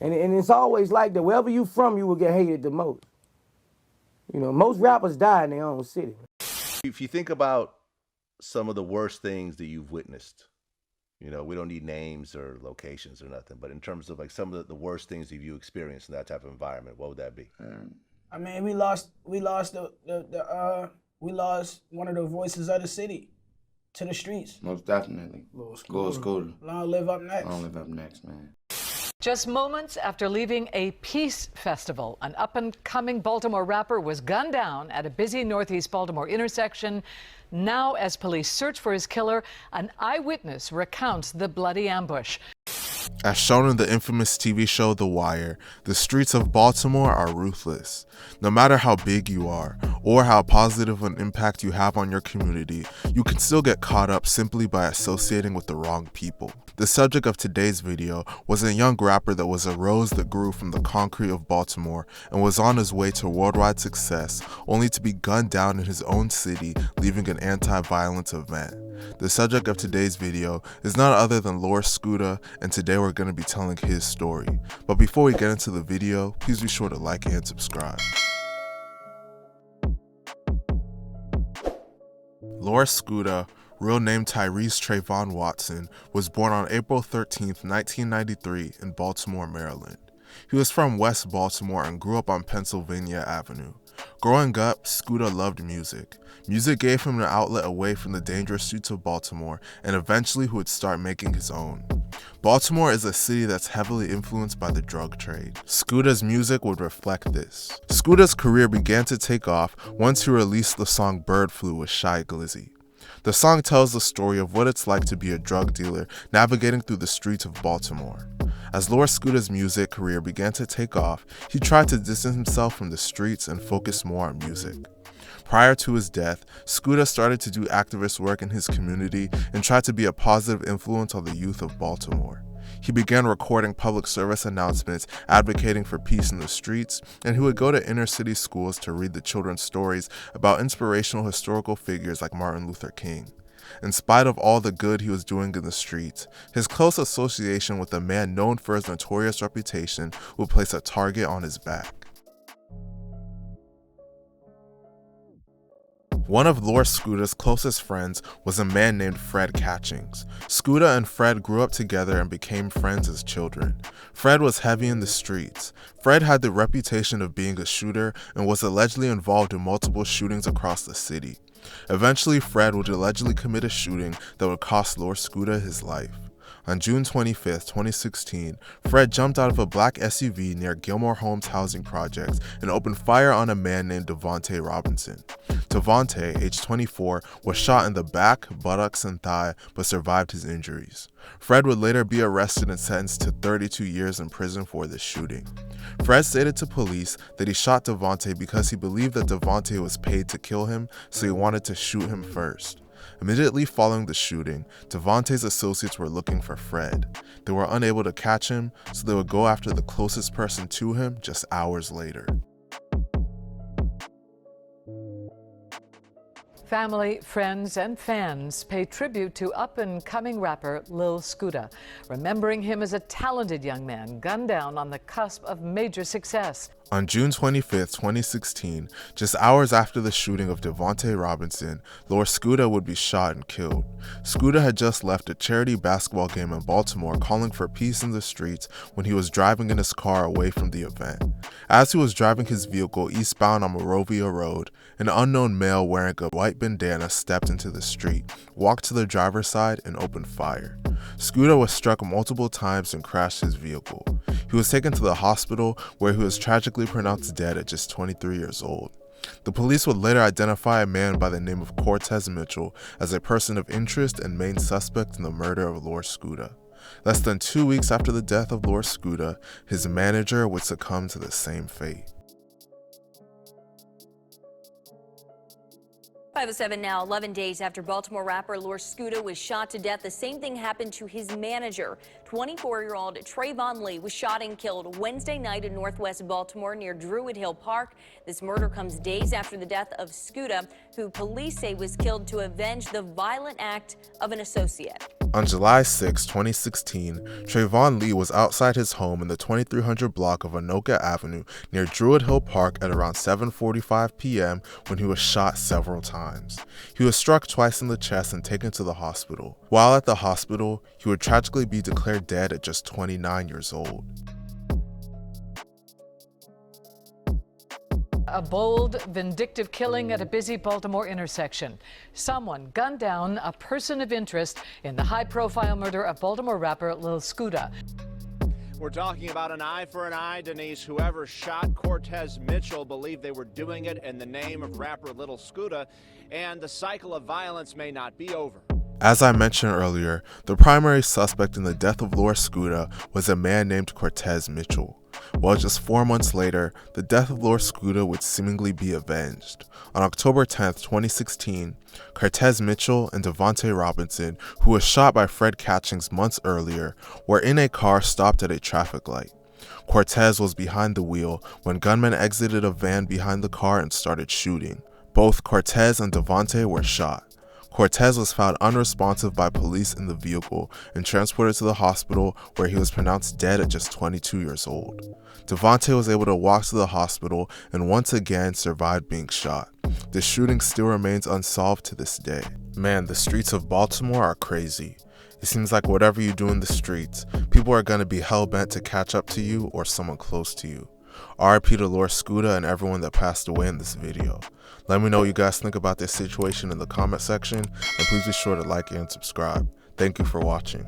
And it's always like that. Wherever you from, you will get hated the most. You know, most rappers die in their own city. If you think about some of the worst things that you've witnessed, you know, we don't need names or locations or nothing, but in terms of like some of the worst things that you experienced in that type of environment, what would that be? I mean, we lost one of the voices of the city to the streets. Most definitely. Lor Scoota. Long live up next. Long live up next, man. Just moments after leaving a peace festival, an up-and-coming Baltimore rapper was gunned down at a busy Northeast Baltimore intersection. Now, as police search for his killer, an eyewitness recounts the bloody ambush. As shown in the infamous TV show The Wire, the streets of Baltimore are ruthless. No matter how big you are, or how positive an impact you have on your community, you can still get caught up simply by associating with the wrong people. The subject of today's video was a young rapper that was a rose that grew from the concrete of Baltimore and was on his way to worldwide success, only to be gunned down in his own city, leaving an anti-violence event. The subject of today's video is none other than Lor Scoota, and today we're going to be telling his story. But before we get into the video, please be sure to like and subscribe. Lor Scoota, real name Tyrese Trayvon Watson, was born on April 13, 1993 in Baltimore, Maryland. He was from West Baltimore and grew up on Pennsylvania Avenue. Growing up, Scoota loved music. Music gave him an outlet away from the dangerous streets of Baltimore, and eventually he would start making his own. Baltimore is a city that's heavily influenced by the drug trade. Scoota's music would reflect this. Scoota's career began to take off once he released the song Bird Flu with Shy Glizzy. The song tells the story of what it's like to be a drug dealer navigating through the streets of Baltimore. As Lor Scoota's music career began to take off, he tried to distance himself from the streets and focus more on music. Prior to his death, Scoota started to do activist work in his community and tried to be a positive influence on the youth of Baltimore. He began recording public service announcements advocating for peace in the streets, and he would go to inner city schools to read the children stories about inspirational historical figures like Martin Luther King. In spite of all the good he was doing in the streets, his close association with a man known for his notorious reputation would place a target on his back. One of Lor Scoota's closest friends was a man named Fred Catchings. Scoota and Fred grew up together and became friends as children. Fred was heavy in the streets. Fred had the reputation of being a shooter and was allegedly involved in multiple shootings across the city. Eventually, Fred would allegedly commit a shooting that would cost Lor Scoota his life. On June 25, 2016, Fred jumped out of a black SUV near Gilmore Homes housing projects and opened fire on a man named Devontae Robinson. Devontae, age 24, was shot in the back, buttocks, and thigh, but survived his injuries. Fred would later be arrested and sentenced to 32 years in prison for this shooting. Fred stated to police that he shot Devontae because he believed that Devontae was paid to kill him, so he wanted to shoot him first. Immediately following the shooting, Devontae's associates were looking for Fred. They were unable to catch him, so they would go after the closest person to him just hours later. Family, friends, and fans pay tribute to up-and-coming rapper Lil Scoota, remembering him as a talented young man gunned down on the cusp of major success. On June 25, 2016, just hours after the shooting of Devontae Robinson, Lor Scoota would be shot and killed. Scoota had just left a charity basketball game in Baltimore calling for peace in the streets when he was driving in his car away from the event. As he was driving his vehicle eastbound on Morovia Road, an unknown male wearing a white bandana stepped into the street, walked to the driver's side, and opened fire. Scoota was struck multiple times and crashed his vehicle. He was taken to the hospital where he was tragically pronounced dead at just 23 years old. The police would later identify a man by the name of Cortez Mitchell as a person of interest and main suspect in the murder of Lor Scoota. Less than 2 weeks after the death of Lor Scoota, his manager would succumb to the same fate. 5:07 now, 11 days after Baltimore rapper Lor Scoota was shot to death, the same thing happened to his manager. 24-year-old Trayvon Lee was shot and killed Wednesday night in northwest Baltimore near Druid Hill Park. This murder comes days after the death of Scoota, who police say was killed to avenge the violent act of an associate. On July 6, 2016, Trayvon Lee was outside his home in the 2300 block of Anoka Avenue near Druid Hill Park at around 7:45 p.m. when he was shot several times. He was struck twice in the chest and taken to the hospital. While at the hospital, he would tragically be declared dead at just 29 years old. A bold, vindictive killing at a busy Baltimore intersection. Someone gunned down a person of interest in the high-profile murder of Baltimore rapper Lil Scoota. We're talking about an eye for an eye, Denise. Whoever shot Cortez Mitchell believed they were doing it in the name of rapper Lil Scoota, and the cycle of violence may not be over. As I mentioned earlier, the primary suspect in the death of Lor Scoota was a man named Cortez Mitchell. Well, just 4 months later, the death of Lor Scoota would seemingly be avenged. On October 10, 2016, Cortez Mitchell and Devontae Robinson, who was shot by Fred Catchings months earlier, were in a car stopped at a traffic light. Cortez was behind the wheel when gunmen exited a van behind the car and started shooting. Both Cortez and Devontae were shot. Cortez was found unresponsive by police in the vehicle and transported to the hospital, where he was pronounced dead at just 22 years old. Devontae was able to walk to the hospital and once again survived being shot. The shooting still remains unsolved to this day. Man, the streets of Baltimore are crazy. It seems like whatever you do in the streets, people are going to be hell-bent to catch up to you or someone close to you. RIP to Lor Scoota and everyone that passed away in this video. Let me know what you guys think about this situation in the comment section, and please be sure to like and subscribe. Thank you for watching.